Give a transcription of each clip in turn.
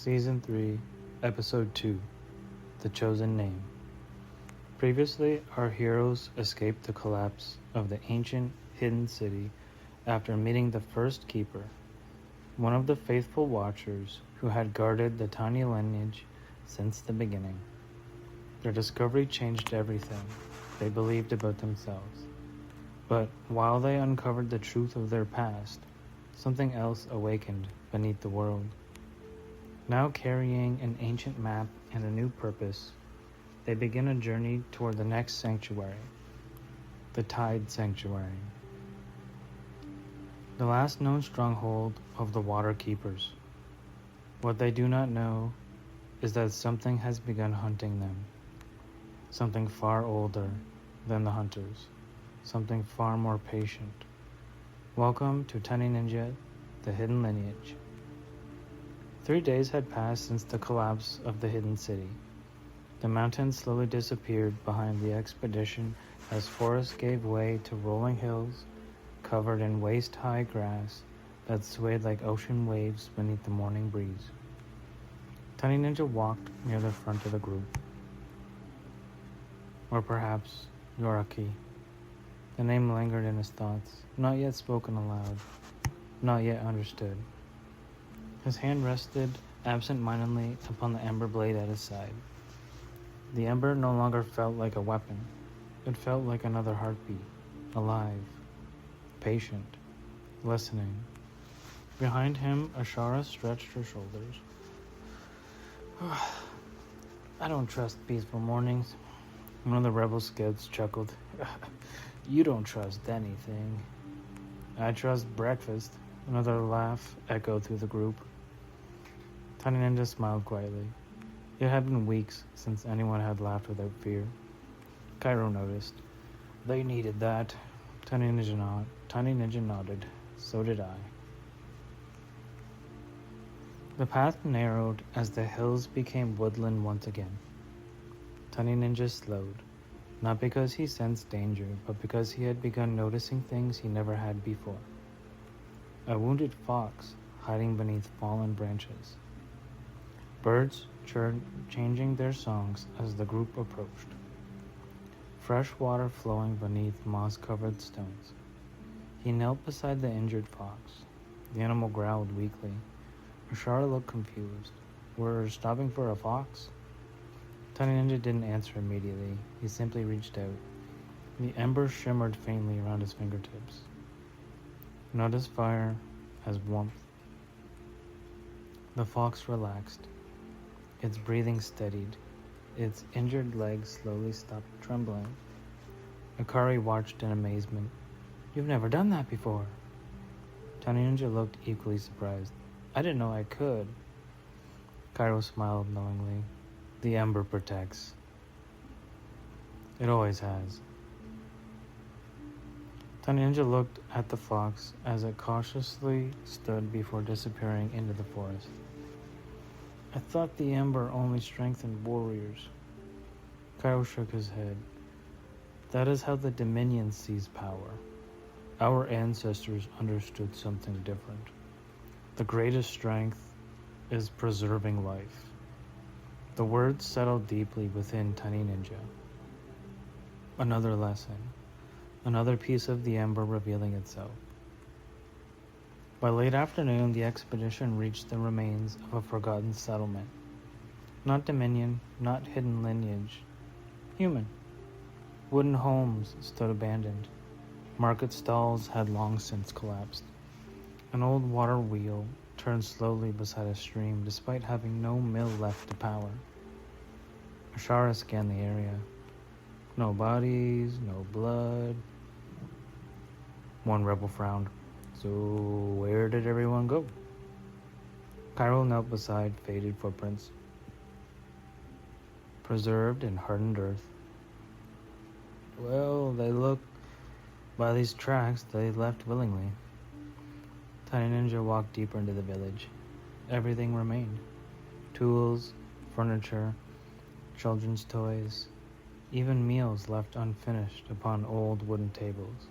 Season 3, Episode 2, The Chosen Name. Previously, our heroes escaped the collapse of the ancient, hidden city after meeting the first keeper, one of the faithful watchers who had guarded the tiny lineage since the beginning. Their discovery changed everything they believed about themselves. But while they uncovered the truth of their past, something else awakened beneath the world. Now carrying an ancient map and a new purpose, they begin a journey toward the next sanctuary, the Tide Sanctuary. The last known stronghold of the Water Keepers. What they do not know is that something has begun hunting them. Something far older than the hunters. Something far more patient. Welcome to Tiny Ninja, the Hidden Lineage. 3 days had passed since the collapse of the hidden city. The mountains slowly disappeared behind the expedition as forests gave way to rolling hills covered in waist-high grass that swayed like ocean waves beneath the morning breeze. Tiny Ninja walked near the front of the group. Or perhaps Yoriaki. The name lingered in his thoughts, not yet spoken aloud, not yet understood. His hand rested absent-mindedly upon the ember blade at his side. The ember no longer felt like a weapon. It felt like another heartbeat, alive, patient, listening. Behind him, Ashara stretched her shoulders. I don't trust peaceful mornings. One of the rebel scouts chuckled. You don't trust anything. I trust breakfast. Another laugh echoed through the group. Tiny Ninja smiled quietly. It had been weeks since anyone had laughed without fear. Kairo noticed. They needed that. Tiny Ninja nodded. So did I. The path narrowed as the hills became woodland once again. Tiny Ninja slowed, not because he sensed danger, but because he had begun noticing things he never had before. A wounded fox hiding beneath fallen branches. Birds changing their songs as the group approached. Fresh water flowing beneath moss-covered stones. He knelt beside the injured fox. The animal growled weakly. Ashara looked confused. We're stopping for a fox? Tiny Ninja didn't answer immediately. He simply reached out. The embers shimmered faintly around his fingertips. Not as fire, as warmth. The fox relaxed. Its breathing steadied. Its injured legs slowly stopped trembling. Akari watched in amazement. You've never done that before. Tiny Ninja looked equally surprised. I didn't know I could. Kairo smiled knowingly. The ember protects. It always has. Tiny Ninja looked at the fox as it cautiously stood before disappearing into the forest. I thought the ember only strengthened warriors. Kairo shook his head. That is how the Dominion sees power. Our ancestors understood something different. The greatest strength is preserving life. The words settled deeply within Tiny Ninja. Another lesson. Another piece of the ember revealing itself. By late afternoon, the expedition reached the remains of a forgotten settlement. Not Dominion, not hidden lineage. Human. Wooden homes stood abandoned. Market stalls had long since collapsed. An old water wheel turned slowly beside a stream despite having no mill left to power. Ashara scanned the area. No bodies, no blood. One rebel frowned. So where did everyone go? Kairo knelt beside faded footprints. Preserved in hardened earth. Well, they look... By these tracks, they left willingly. Tiny Ninja walked deeper into the village. Everything remained. Tools, furniture, children's toys, even meals left unfinished upon old wooden tables,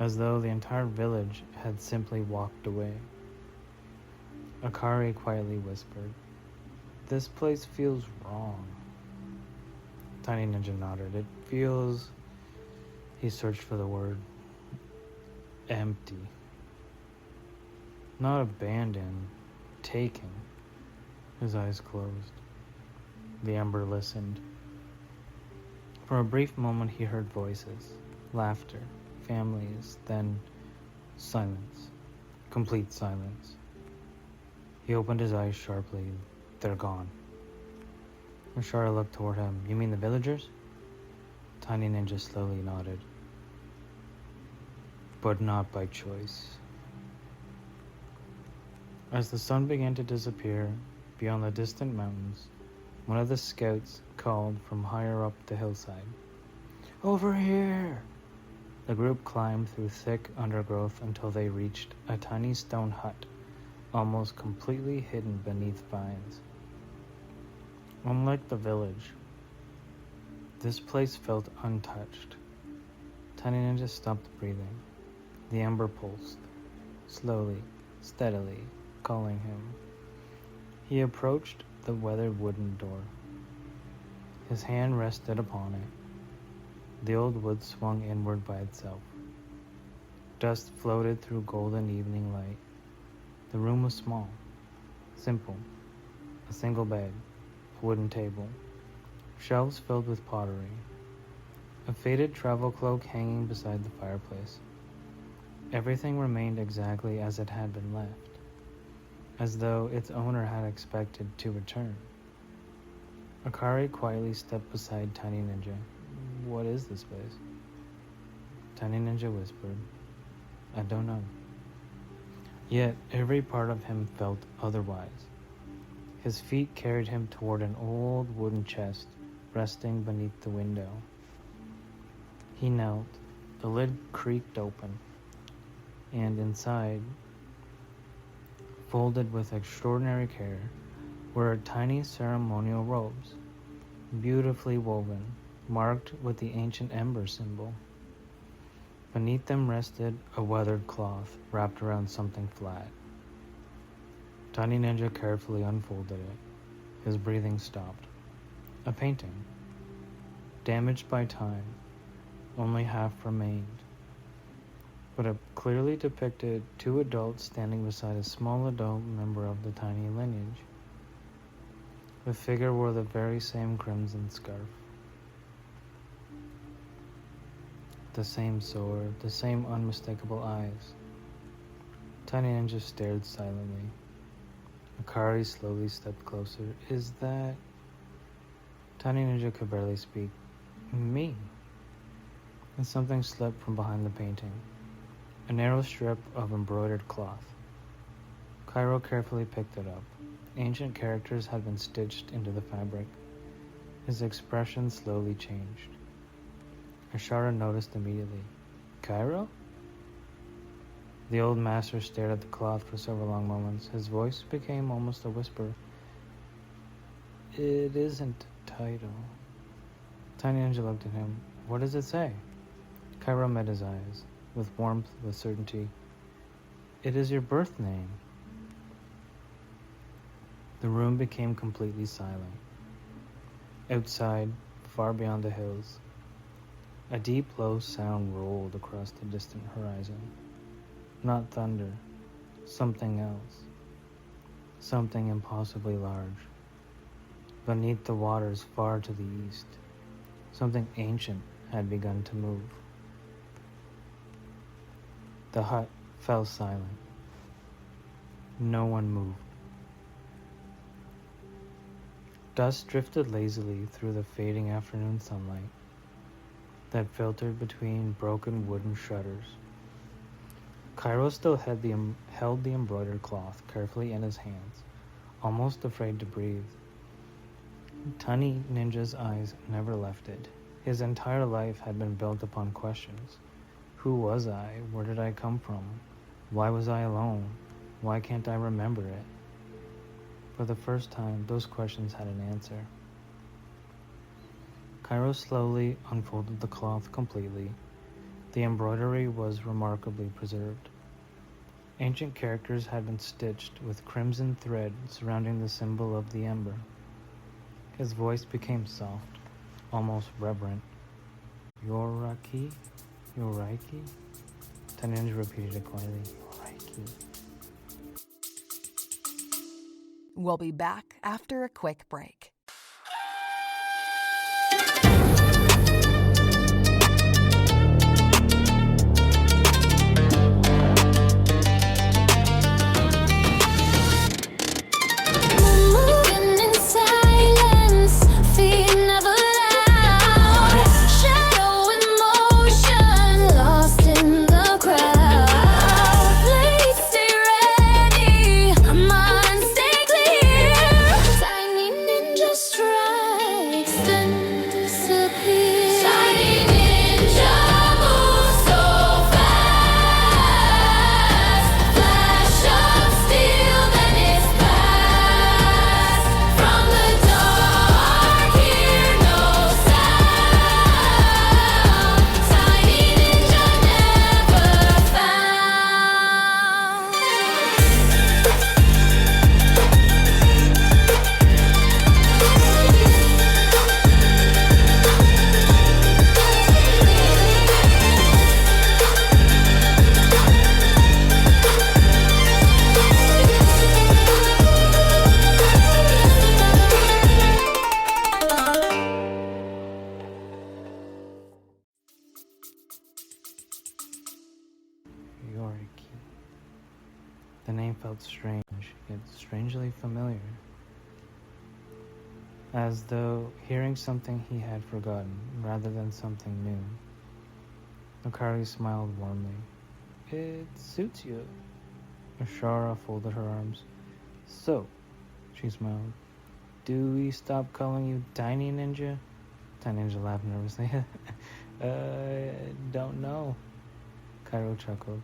as though the entire village had simply walked away. Akari quietly whispered, This place feels wrong. Tiny Ninja nodded. It feels... He searched for the word. Empty. Not abandoned. Taken. His eyes closed. The Ember listened. For a brief moment he heard voices. Laughter. Families. Then silence. Complete silence. He opened his eyes sharply. They're gone. Ashara looked toward him. You mean the villagers? Tiny Ninja slowly nodded. But not by choice. As the sun began to disappear beyond the distant mountains, one of the scouts called from higher up the hillside. Over here! The group climbed through thick undergrowth until they reached a tiny stone hut, almost completely hidden beneath vines. Unlike the village, this place felt untouched. Tiny Ninja stopped breathing. The ember pulsed, slowly, steadily, calling him. He approached the weathered wooden door. His hand rested upon it. The old wood swung inward by itself. Dust floated through golden evening light. The room was small, simple. A single bed, a wooden table, shelves filled with pottery, a faded travel cloak hanging beside the fireplace. Everything remained exactly as it had been left, as though its owner had expected to return. Akari quietly stepped beside Tiny Ninja. What is this place? Tiny Ninja whispered, I don't know. Yet every part of him felt otherwise. His feet carried him toward an old wooden chest resting beneath the window. He knelt, the lid creaked open, and inside, folded with extraordinary care, were tiny ceremonial robes, beautifully woven, marked with the ancient ember symbol. Beneath them rested a weathered cloth wrapped around something flat. Tiny Ninja carefully unfolded it. His breathing stopped. A painting. Damaged by time, only half remained. But it clearly depicted two adults standing beside a small adult member of the tiny lineage. The figure wore the very same crimson scarf. The same sword, the same unmistakable eyes. Tiny Ninja stared silently. Akari slowly stepped closer. Is that... Tiny Ninja could barely speak. Me. And something slipped from behind the painting. A narrow strip of embroidered cloth. Kairo carefully picked it up. Ancient characters had been stitched into the fabric. His expression slowly changed. Ashara noticed immediately. Kairo? The old master stared at the cloth for several long moments. His voice became almost a whisper. It isn't a title. Tiny Ninja looked at him. What does it say? Kairo met his eyes, with warmth, with certainty. It is your birth name. The room became completely silent. Outside, far beyond the hills, a deep, low sound rolled across the distant horizon. Not thunder, something else. Something impossibly large. Beneath the waters far to the east, something ancient had begun to move. The hut fell silent. No one moved. Dust drifted lazily through the fading afternoon sunlight that filtered between broken wooden shutters. Kairo still held the embroidered cloth carefully in his hands, almost afraid to breathe. Tiny Ninja's eyes never left it. His entire life had been built upon questions. Who was I? Where did I come from? Why was I alone? Why can't I remember it? For the first time, those questions had an answer. Kairo slowly unfolded the cloth completely. The embroidery was remarkably preserved. Ancient characters had been stitched with crimson thread surrounding the symbol of the ember. His voice became soft, almost reverent. Yoriaki? Yoriaki? Taninja repeated it quietly. Yoriaki. We'll be back after a quick break. Yoriaki. The name felt strange, yet strangely familiar. As though hearing something he had forgotten, rather than something new. Akari smiled warmly. It suits you. Ashara folded her arms. So, she smiled, do we stop calling you Tiny Ninja? Tiny Ninja laughed nervously. Don't know. Kairo chuckled.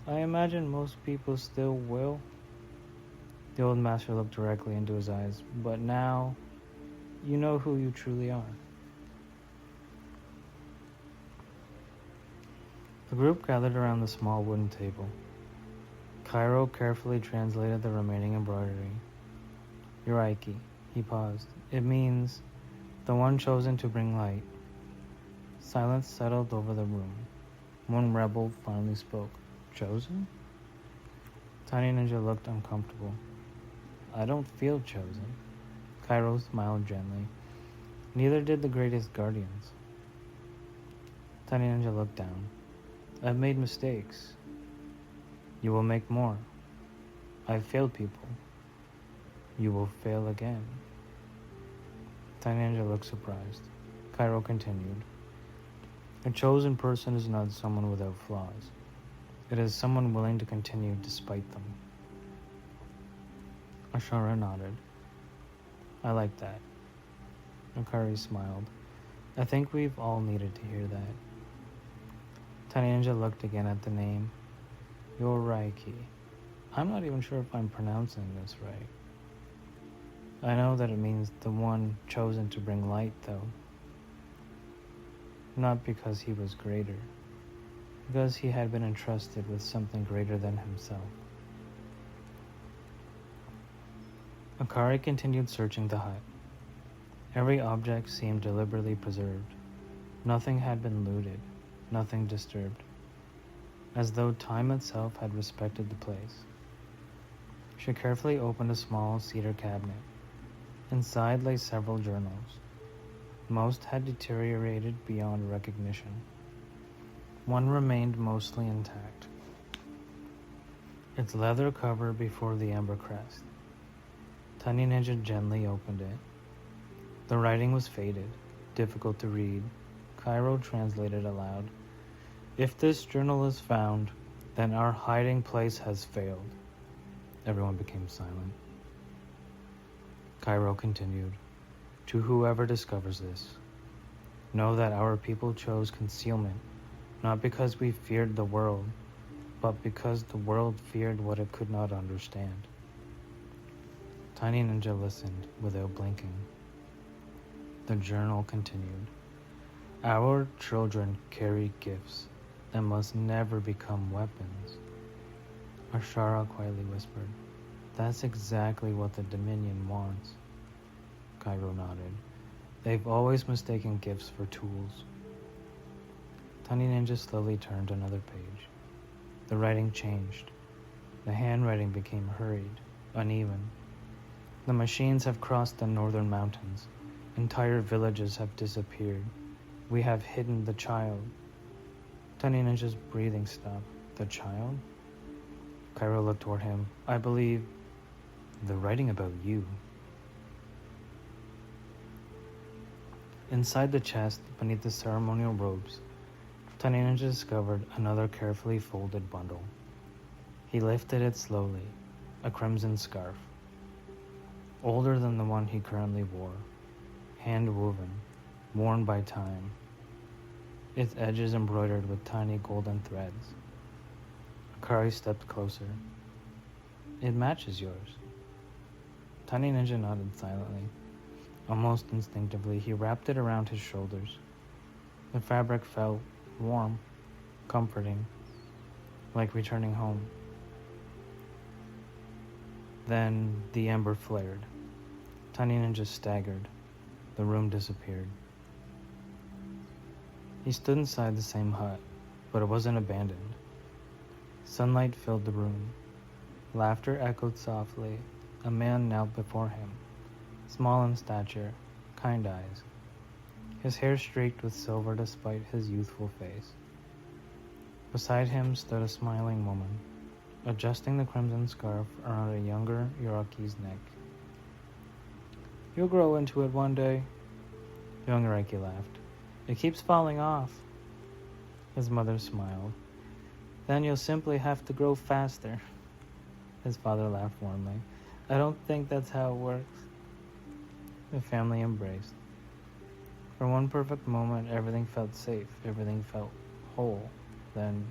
I imagine most people still will. The old master looked directly into his eyes. But now, you know who you truly are. The group gathered around the small wooden table. Kairo carefully translated the remaining embroidery. Yoriaki. He paused. It means the one chosen to bring light. Silence settled over the room. One rebel finally spoke. Chosen? Tiny Ninja looked uncomfortable. I don't feel chosen. Kairo smiled gently. Neither did the greatest guardians. Tiny Ninja looked down. I've made mistakes. You will make more. I've failed people. You will fail again. Tiny Ninja looked surprised. Kairo continued. A chosen person is not someone without flaws. It is someone willing to continue despite them. Ashara nodded. I like that. Akari smiled. I think we've all needed to hear that. Tiny Ninja looked again at the name. Yoriaki. I'm not even sure if I'm pronouncing this right. I know that it means the one chosen to bring light, though. Not because he was greater. Because he had been entrusted with something greater than himself. Akari continued searching the hut. Every object seemed deliberately preserved. Nothing had been looted, nothing disturbed, as though time itself had respected the place. She carefully opened a small cedar cabinet. Inside lay several journals. Most had deteriorated beyond recognition. One remained mostly intact, its leather cover before the ember crest. Tiny Ninja gently opened it. The writing was faded, difficult to read. Kairo translated aloud. If this journal is found, then our hiding place has failed. Everyone became silent. Kairo continued. To whoever discovers this, know that our people chose concealment, not because we feared the world, but because the world feared what it could not understand. Tiny Ninja listened without blinking. The journal continued. Our children carry gifts that must never become weapons. Ashara quietly whispered, That's exactly what the Dominion wants. Kairo nodded. They've always mistaken gifts for tools. Tiny Ninja slowly turned another page. The writing changed. The handwriting became hurried, uneven. The machines have crossed the northern mountains. Entire villages have disappeared. We have hidden the child. Tiny Ninja's breathing stopped. The child? Kairo looked toward him. I believe they're writing about you. Inside the chest, beneath the ceremonial robes, Tiny Ninja discovered another carefully folded bundle. He lifted it slowly, a crimson scarf, older than the one he currently wore, hand-woven, worn by time, its edges embroidered with tiny golden threads. Akari stepped closer. It matches yours. Tiny Ninja nodded silently. Almost instinctively, he wrapped it around his shoulders. The fabric felt warm, comforting, like returning home. Then the ember flared. Tiny Ninja staggered. The room disappeared. He stood inside the same hut, but it wasn't abandoned. Sunlight filled the room. Laughter echoed softly. A man knelt before him, small in stature, kind eyes. His hair streaked with silver despite his youthful face. Beside him stood a smiling woman, adjusting the crimson scarf around a younger Yoriaki's neck. You'll grow into it one day. Young Yoriaki laughed. It keeps falling off. His mother smiled. Then you'll simply have to grow faster. His father laughed warmly. I don't think that's how it works. The family embraced. For one perfect moment, everything felt safe. Everything felt whole. Then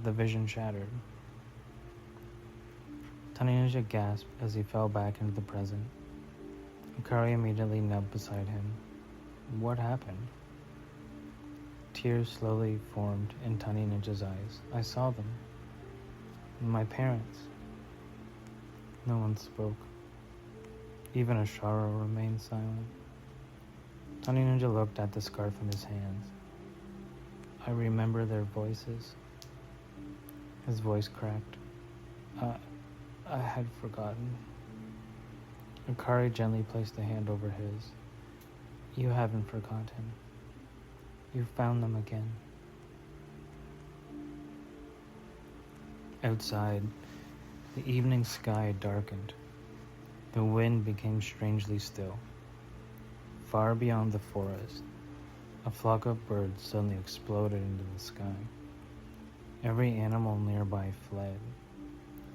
the vision shattered. Tiny Ninja gasped as he fell back into the present. Akari immediately knelt beside him. What happened? Tears slowly formed in Tiny Ninja's eyes. I saw them. My parents. No one spoke. Even Ashara remained silent. Tiny Ninja looked at the scarf in his hands. I remember their voices. His voice cracked. I had forgotten. Akari gently placed a hand over his. You haven't forgotten. You found them again. Outside, the evening sky darkened. The wind became strangely still. Far beyond the forest, a flock of birds suddenly exploded into the sky. Every animal nearby fled.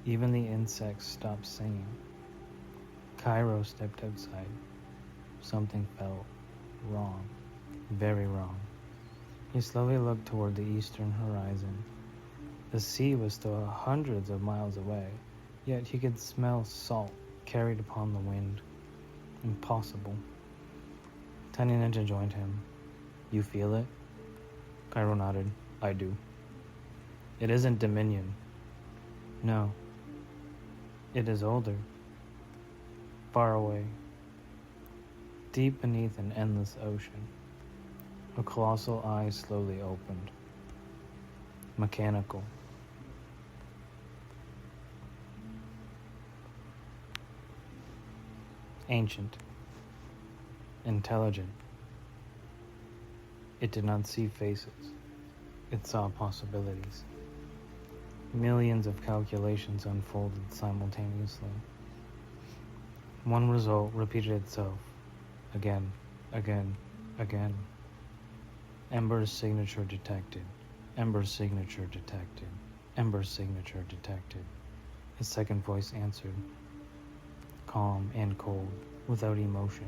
Even the insects stopped singing. Kairo stepped outside. Something felt wrong, very wrong. He slowly looked toward the eastern horizon. The sea was still hundreds of miles away, yet he could smell salt carried upon the wind. Impossible. Tiny Ninja joined him. You feel it? Kairo nodded. I do. It isn't Dominion. No. It is older. Far away. Deep beneath an endless ocean. A colossal eye slowly opened. Mechanical. Ancient. Intelligent. It did not see faces. It saw possibilities. Millions of calculations unfolded simultaneously. One result repeated itself. Again, again, again. Ember's signature detected. Ember's signature detected. Ember's signature detected. His second voice answered. Calm and cold, without emotion.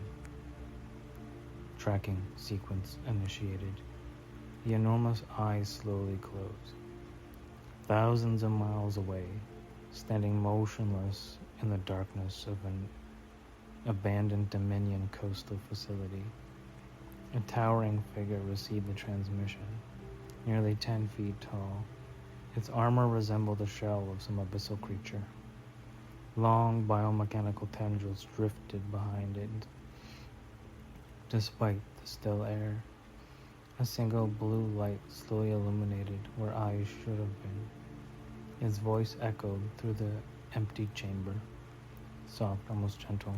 Tracking sequence initiated. The enormous eyes slowly closed. Thousands of miles away, standing motionless in the darkness of an abandoned Dominion coastal facility, a towering figure received the transmission, nearly 10 feet tall. Its armor resembled the shell of some abyssal creature. Long biomechanical tendrils drifted behind it, despite the still air. A single blue light slowly illuminated where eyes should have been. His voice echoed through the empty chamber, soft, almost gentle.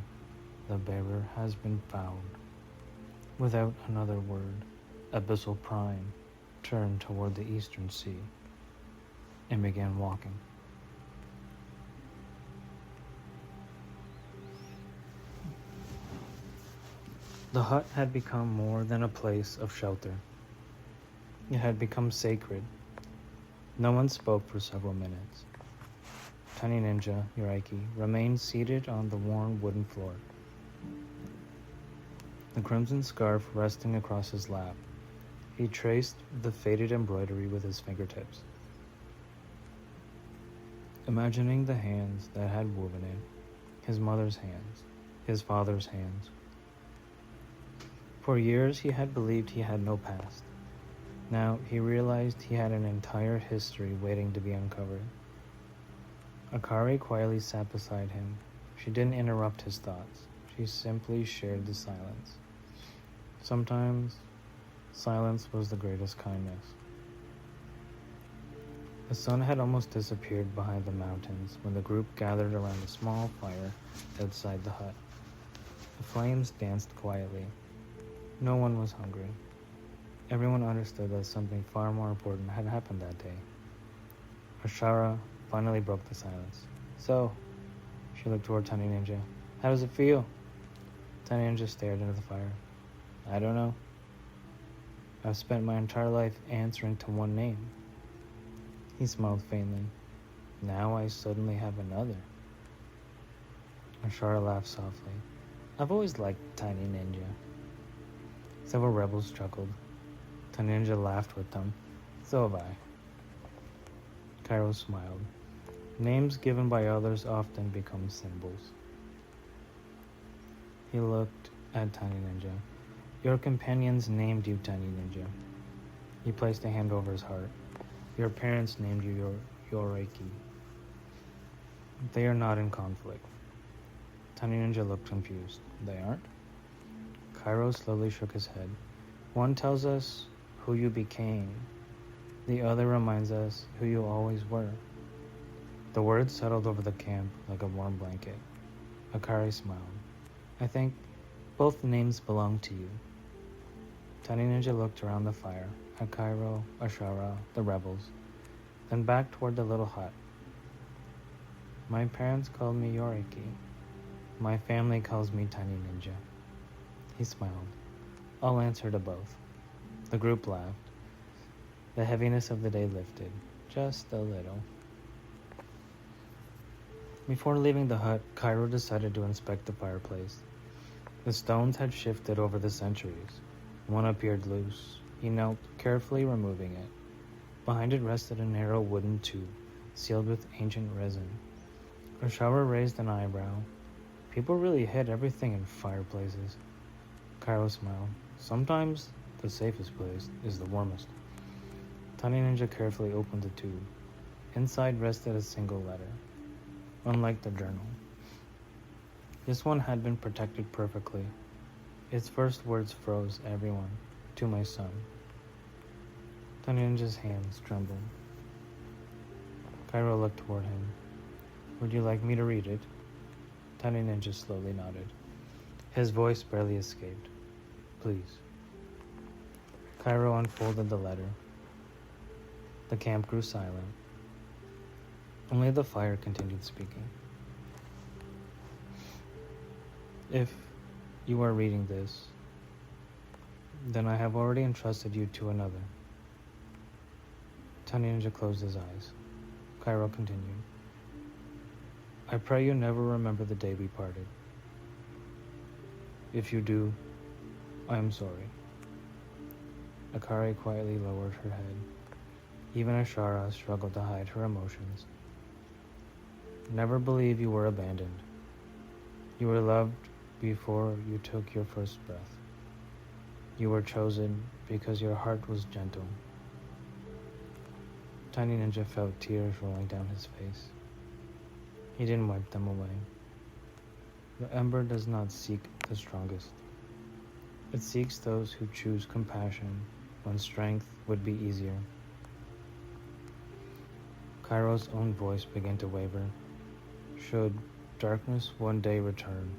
The bearer has been found. Without another word, Abyssal Prime turned toward the eastern sea and began walking. The hut had become more than a place of shelter. It had become sacred. No one spoke for several minutes. Tiny Ninja, Yoriaki, remained seated on the worn wooden floor, the crimson scarf resting across his lap. He traced the faded embroidery with his fingertips, imagining the hands that had woven it, his mother's hands, his father's hands. For years he had believed he had no past. Now he realized he had an entire history waiting to be uncovered. Akari quietly sat beside him. She didn't interrupt his thoughts. She simply shared the silence. Sometimes silence was the greatest kindness. The sun had almost disappeared behind the mountains when the group gathered around a small fire outside the hut. The flames danced quietly. No one was hungry. Everyone understood that something far more important had happened that day. Ashara finally broke the silence. So, she looked toward Tiny Ninja. How does it feel? Tiny Ninja stared into the fire. I don't know. I've spent my entire life answering to one name. He smiled faintly. Now I suddenly have another. Ashara laughed softly. I've always liked Tiny Ninja. Several rebels chuckled. Tiny Ninja laughed with them. So have I. Kairo smiled. Names given by others often become symbols. He looked at Tiny Ninja. Your companions named you Tiny Ninja. He placed a hand over his heart. Your parents named you Yoriaki. They are not in conflict. Tiny Ninja looked confused. They aren't? Kairo slowly shook his head. One tells us who you became. The other reminds us who you always were. The words settled over the camp like a warm blanket. Akari smiled. I think both names belong to you. Tiny Ninja looked around the fire, at Kairo, Ashara, the rebels, then back toward the little hut. My parents called me Yoriaki. My family calls me Tiny Ninja. He smiled. I'll answer to both. The group laughed. The heaviness of the day lifted, just a little. Before leaving the hut, Kairo decided to inspect the fireplace. The stones had shifted over the centuries. One appeared loose. He knelt, carefully removing it. Behind it rested a narrow wooden tube, sealed with ancient resin. Ashara raised an eyebrow. People really hid everything in fireplaces. Kairo smiled. Sometimes the safest place is the warmest. Tiny Ninja carefully opened the tube. Inside rested a single letter. Unlike the journal, this one had been protected perfectly. Its first words froze everyone. To my son. Tiny Ninja's hands trembled. Kairo looked toward him. Would you like me to read it? Tiny Ninja slowly nodded. His voice barely escaped. Please. Kairo unfolded the letter. The camp grew silent. Only the fire continued speaking. If you are reading this, then I have already entrusted you to another. Tiny Ninja closed his eyes. Kairo continued. I pray you never remember the day we parted. If you do, I am sorry. Akari quietly lowered her head. Even Ashara struggled to hide her emotions. Never believe you were abandoned. You were loved before you took your first breath. You were chosen because your heart was gentle. Tiny Ninja felt tears rolling down his face. He didn't wipe them away. The ember does not seek the strongest. It seeks those who choose compassion when strength would be easier. Kairo's own voice began to waver. Should darkness one day return,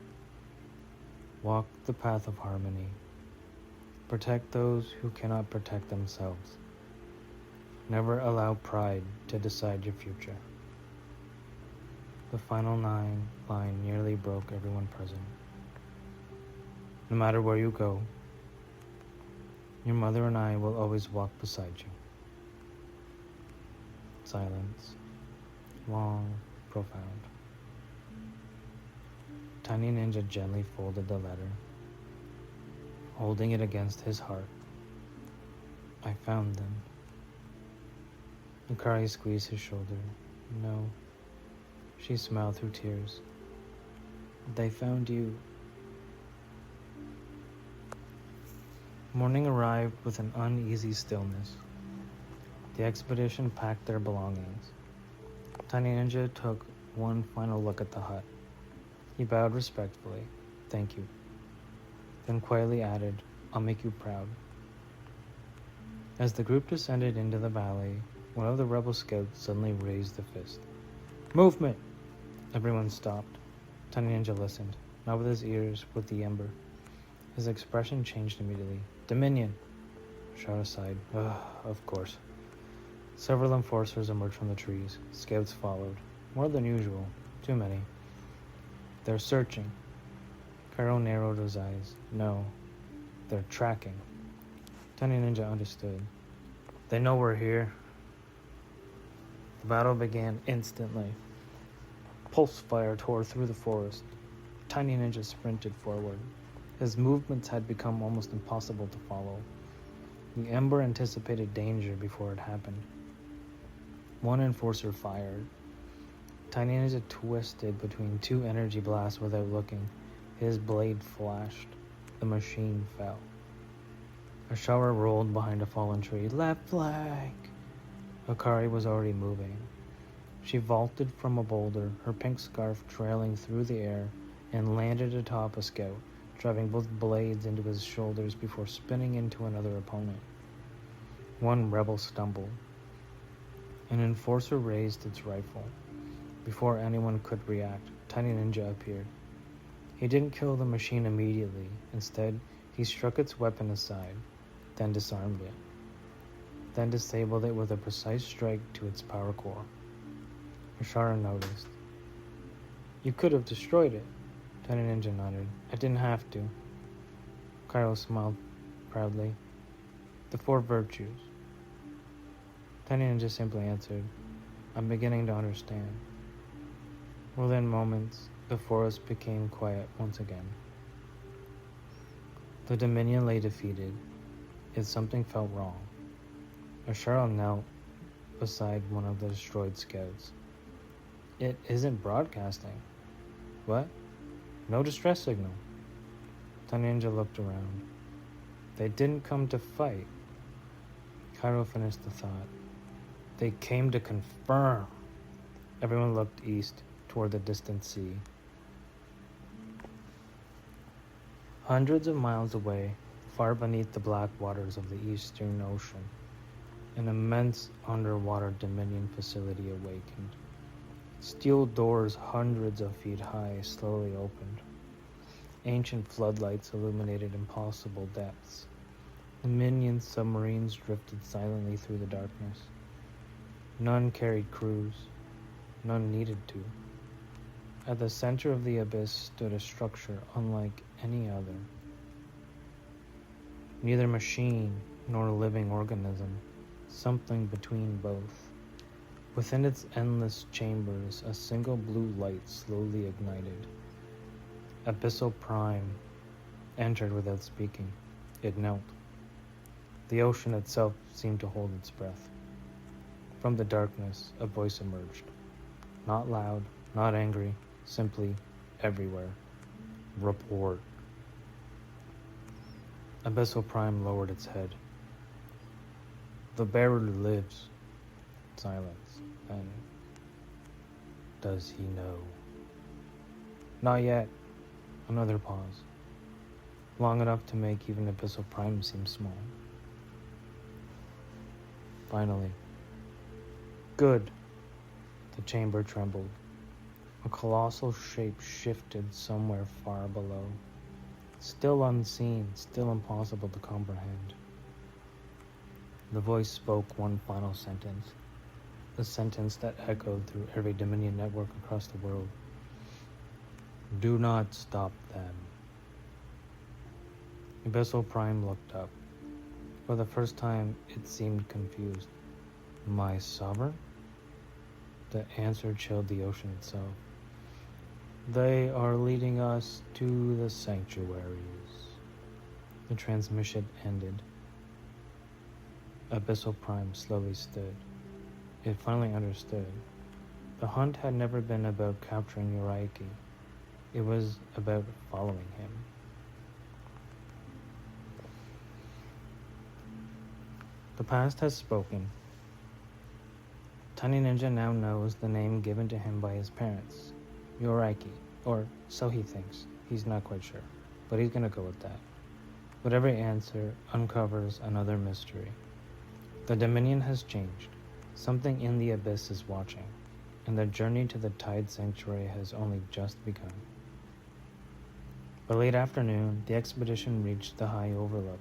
walk the path of harmony. Protect those who cannot protect themselves. Never allow pride to decide your future. The final line nearly broke everyone present. No matter where you go, your mother and I will always walk beside you. Silence. Long, profound. Tiny Ninja gently folded the letter, holding it against his heart. I found them. Akari squeezed his shoulder. No. She smiled through tears. They found you. Morning arrived with an uneasy stillness. The expedition packed their belongings. Tiny Ninja took one final look at the hut. He bowed respectfully. Thank you. Then quietly added, I'll make you proud. As the group descended into the valley, one of the rebel scouts suddenly raised a fist. Movement! Everyone stopped. Tiny Ninja listened, not with his ears, with the ember. His expression changed immediately. Dominion! Shot aside. Of course. Several enforcers emerged from the trees. Scouts followed. More than usual. Too many. They're searching. Kairo narrowed his eyes. No. They're tracking. Tiny Ninja understood. They know we're here. The battle began instantly. Pulse fire tore through the forest. Tiny Ninja sprinted forward. His movements had become almost impossible to follow. The ember anticipated danger before it happened. One enforcer fired. Tiny Ninja twisted between two energy blasts without looking. His blade flashed. The machine fell. A shower rolled behind a fallen tree. Left flank! Akari was already moving. She vaulted from a boulder, her pink scarf trailing through the air, and landed atop a scout, driving both blades into his shoulders before spinning into another opponent. One rebel stumbled. An enforcer raised its rifle. Before anyone could react, Tiny Ninja appeared. He didn't kill the machine immediately. Instead, he struck its weapon aside, then disarmed it, then disabled it with a precise strike to its power core. Ashara noticed. You could have destroyed it. Tiny Ninja nodded. I didn't have to. Kairo smiled proudly. The four virtues. Tiny Ninja simply answered, I'm beginning to understand. Within moments, the forest became quiet once again. The Dominion lay defeated, yet something felt wrong. Ashara knelt beside one of the destroyed scouts. It isn't broadcasting. What? No distress signal. Tiny Ninja looked around. They didn't come to fight. Kairo finished the thought. They came to confirm. Everyone looked east, toward the distant sea. Hundreds of miles away, far beneath the black waters of the Eastern Ocean, an immense underwater Dominion facility awakened. Steel doors hundreds of feet high slowly opened. Ancient floodlights illuminated impossible depths. Dominion submarines drifted silently through the darkness. None carried crews. None needed to. At the center of the abyss stood a structure unlike any other. Neither machine nor living organism, something between both. Within its endless chambers, a single blue light slowly ignited. Abyssal Prime entered without speaking. It knelt. The ocean itself seemed to hold its breath. From the darkness, a voice emerged. Not loud, not angry, simply everywhere. Report. Abyssal Prime lowered its head. The bearer lives. Silence. Then, Does he know? Not yet. Another pause. Long enough to make even Abyssal Prime seem small. Finally. Good. The chamber trembled. A colossal shape shifted somewhere far below. Still unseen, still impossible to comprehend. The voice spoke one final sentence. A sentence that echoed through every Dominion network across the world. Do not stop them. Abyssal Prime looked up. For the first time, it seemed confused. My sovereign? The answer chilled the ocean itself. They are leading us to the sanctuaries. The transmission ended. Abyssal Prime slowly stood. It finally understood. The hunt had never been about capturing Yoriaki. It was about following him. The past has spoken. Tiny Ninja now knows the name given to him by his parents, Yoriaki, or so he thinks. He's not quite sure, but he's gonna go with that. But every answer uncovers another mystery. The Dominion has changed. Something in the abyss is watching, and the journey to the Tide Sanctuary has only just begun. By late afternoon, the expedition reached the high overlook,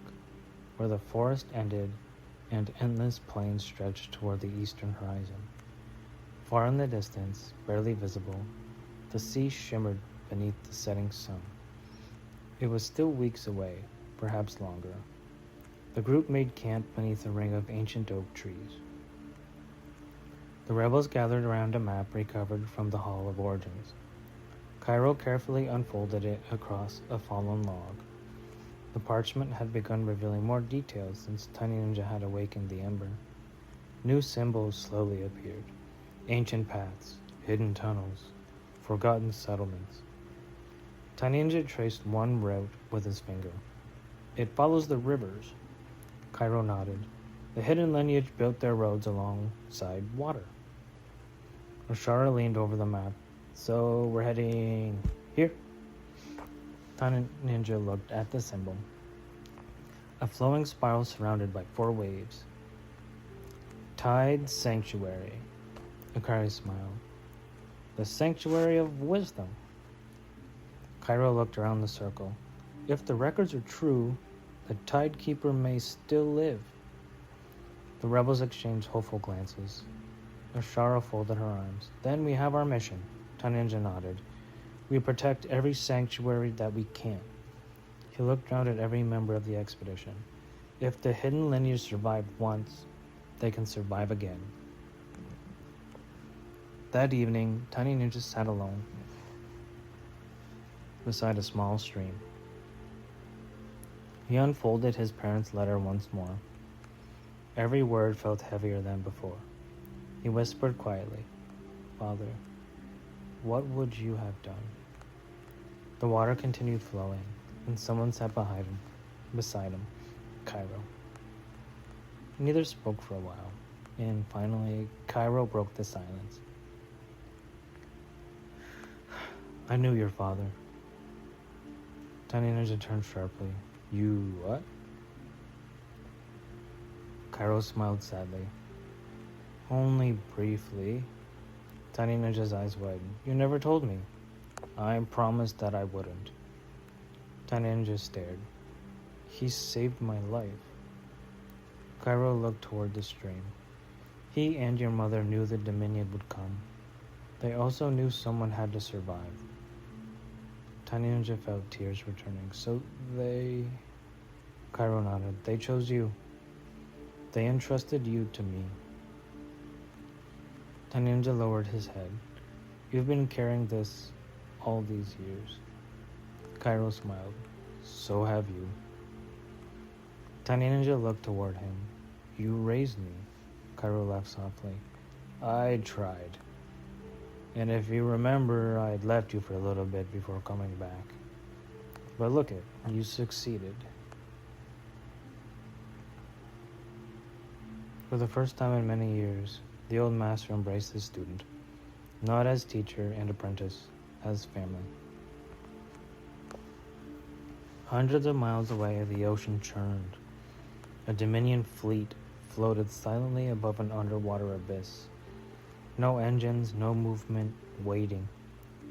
where the forest ended and endless plains stretched toward the eastern horizon. Far in the distance, barely visible, the sea shimmered beneath the setting sun. It was still weeks away, perhaps longer. The group made camp beneath a ring of ancient oak trees. The rebels gathered around a map recovered from the Hall of Origins. Kairo carefully unfolded it across a fallen log. The parchment had begun revealing more details since Tiny Ninja had awakened the ember. New symbols slowly appeared. Ancient paths, hidden tunnels, forgotten settlements. Tiny Ninja traced one route with his finger. It follows the rivers. Kairo nodded. The hidden lineage built their roads alongside water. Oshara leaned over the map. So we're heading here? Tiny Ninja looked at the symbol. A flowing spiral surrounded by 4 waves. Tide Sanctuary. Akari smiled. The Sanctuary of Wisdom. Kairo looked around the circle. If the records are true, the Tidekeeper may still live. The rebels exchanged hopeful glances. Ashara folded her arms. Then we have our mission. Tiny Ninja nodded. We protect every sanctuary that we can. He looked around at every member of the expedition. If the hidden lineage survived once, they can survive again. That evening, Tiny Ninja sat alone beside a small stream. He unfolded his parents' letter once more. Every word felt heavier than before. He whispered quietly, Father, what would you have done? The water continued flowing, and someone sat beside him, Kairo. Neither spoke for a while, and finally, Kairo broke the silence. I knew your father. Tiny Ninja turned sharply. You what? Kairo smiled sadly. Only briefly. Tiny Ninja's eyes widened. You never told me. I promised that I wouldn't. Tiny Ninja stared. He saved my life. Kairo looked toward the stream. He and your mother knew the Dominion would come. They also knew someone had to survive. Tiny Ninja felt tears returning. So they... Kairo nodded. They chose you. They entrusted you to me. Tiny Ninja lowered his head. You've been carrying this all these years. Kairo smiled. So have you. Tiny Ninja looked toward him. You raised me. Kairo laughed softly. I tried. And if you remember, I'd left you for a little bit before coming back. But look it, you succeeded. For the first time in many years, the old master embraced his student. not as teacher and apprentice, as family. Hundreds of miles away, the ocean churned. A Dominion fleet floated silently above an underwater abyss. No engines, no movement, waiting,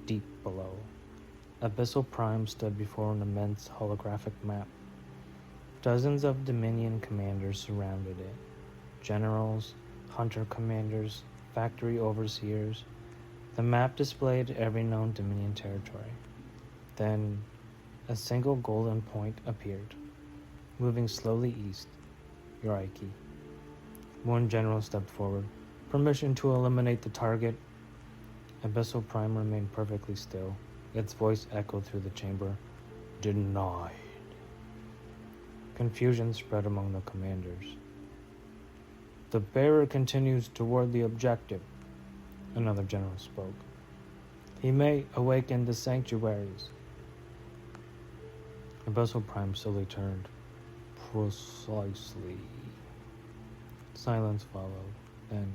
deep below. Abyssal Prime stood before an immense holographic map. Dozens of Dominion commanders surrounded it. Generals, hunter commanders, factory overseers. The map displayed every known Dominion territory. Then, a single golden point appeared, moving slowly east. Yoriaki. One general stepped forward. Permission to eliminate the target. Abyssal Prime remained perfectly still. Its voice echoed through the chamber. Denied. Confusion spread among the commanders. The bearer continues toward the objective, another general spoke. He may awaken the sanctuaries. Abyssal Prime slowly turned. Precisely. Silence followed. Then,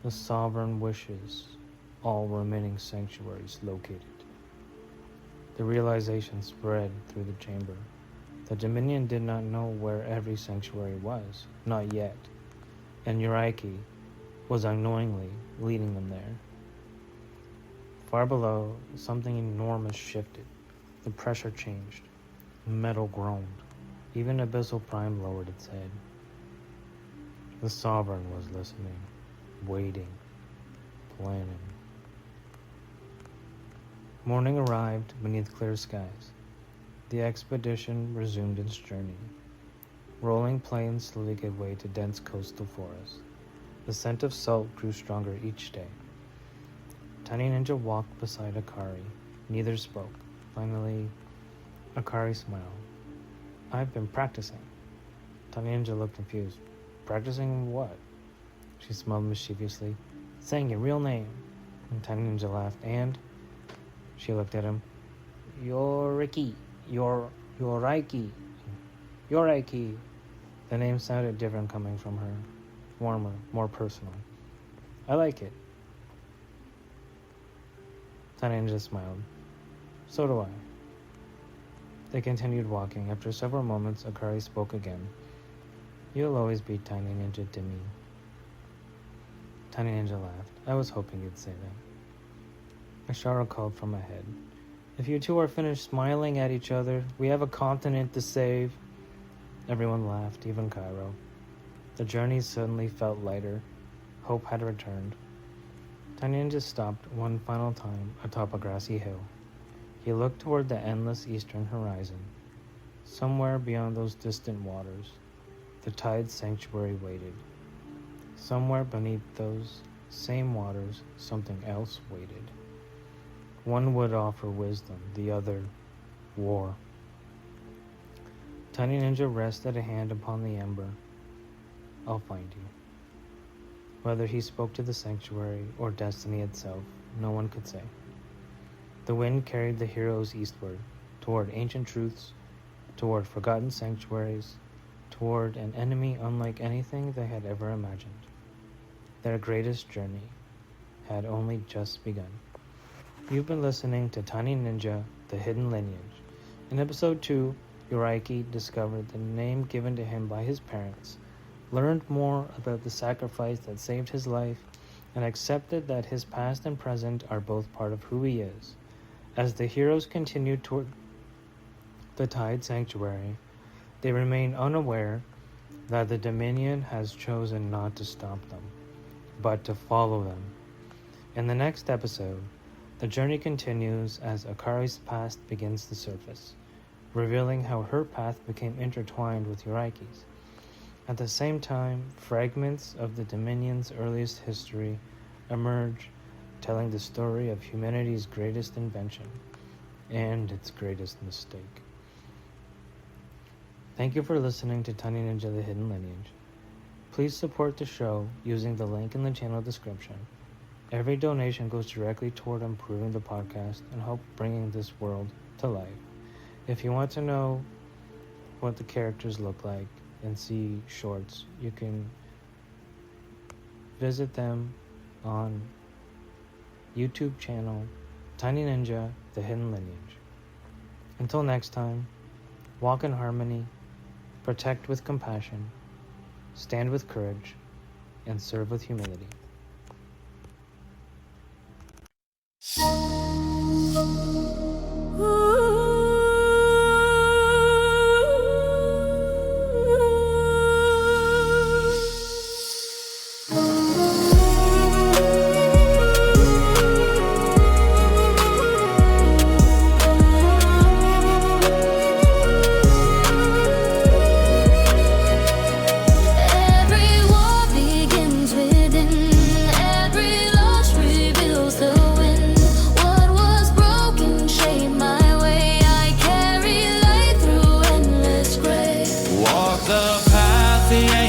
the sovereign wishes all remaining sanctuaries located. The realization spread through the chamber. The Dominion did not know where every sanctuary was, not yet, and Yoriaki was unknowingly leading them there. Far below, something enormous shifted. The pressure changed. Metal groaned. Even Abyssal Prime lowered its head. The Sovereign was listening, waiting, planning. Morning arrived beneath clear skies. The expedition resumed its journey. Rolling plains slowly gave way to dense coastal forests. The scent of salt grew stronger each day. Tiny Ninja walked beside Akari. Neither spoke. Finally, Akari smiled. I've been practicing. Tiny Ninja looked confused. Practicing what? She smiled mischievously. Saying your real name. And Tiny Ninja laughed. And? She looked at him. Yoriaki. Yoriaki. Yoriaki. The name sounded different coming from her. Warmer, more personal. I like it. Tiny Ninja smiled. So do I. They continued walking. After several moments, Akari spoke again. You'll always be Tiny Ninja to me. Tiny Ninja laughed. I was hoping you'd say that. Ashara called from ahead. If you two are finished smiling at each other, we have a continent to save. Everyone laughed, even Kairo. The journey suddenly felt lighter. Hope had returned. Tiny Ninja stopped one final time atop a grassy hill. He looked toward the endless eastern horizon. Somewhere beyond those distant waters, the tide sanctuary waited. Somewhere beneath those same waters, something else waited. One would offer wisdom, the other, war. Tiny Ninja rested a hand upon the ember. I'll find you. Whether he spoke to the sanctuary or destiny itself, no one could say. The wind carried the heroes eastward, toward ancient truths, toward forgotten sanctuaries, toward an enemy unlike anything they had ever imagined. Their greatest journey had only just begun. You've been listening to Tiny Ninja, The Hidden Lineage. In episode 2, Yoriaki discovered the name given to him by his parents, learned more about the sacrifice that saved his life, and accepted that his past and present are both part of who he is. As the heroes continued toward the Tide Sanctuary, they remain unaware that the Dominion has chosen not to stop them, but to follow them. In the next episode, the journey continues as Akari's past begins to surface, revealing how her path became intertwined with Yoraki's. At the same time, fragments of the Dominion's earliest history emerge, telling the story of humanity's greatest invention and its greatest mistake. Thank you for listening to Tiny Ninja The Hidden Lineage. Please support the show using the link in the channel description. Every donation goes directly toward improving the podcast and help bringing this world to life. If you want to know what the characters look like and see shorts, you can visit them on YouTube channel, Tiny Ninja, The Hidden Lineage. Until next time, walk in harmony, protect with compassion, stand with courage, and serve with humility. The path, the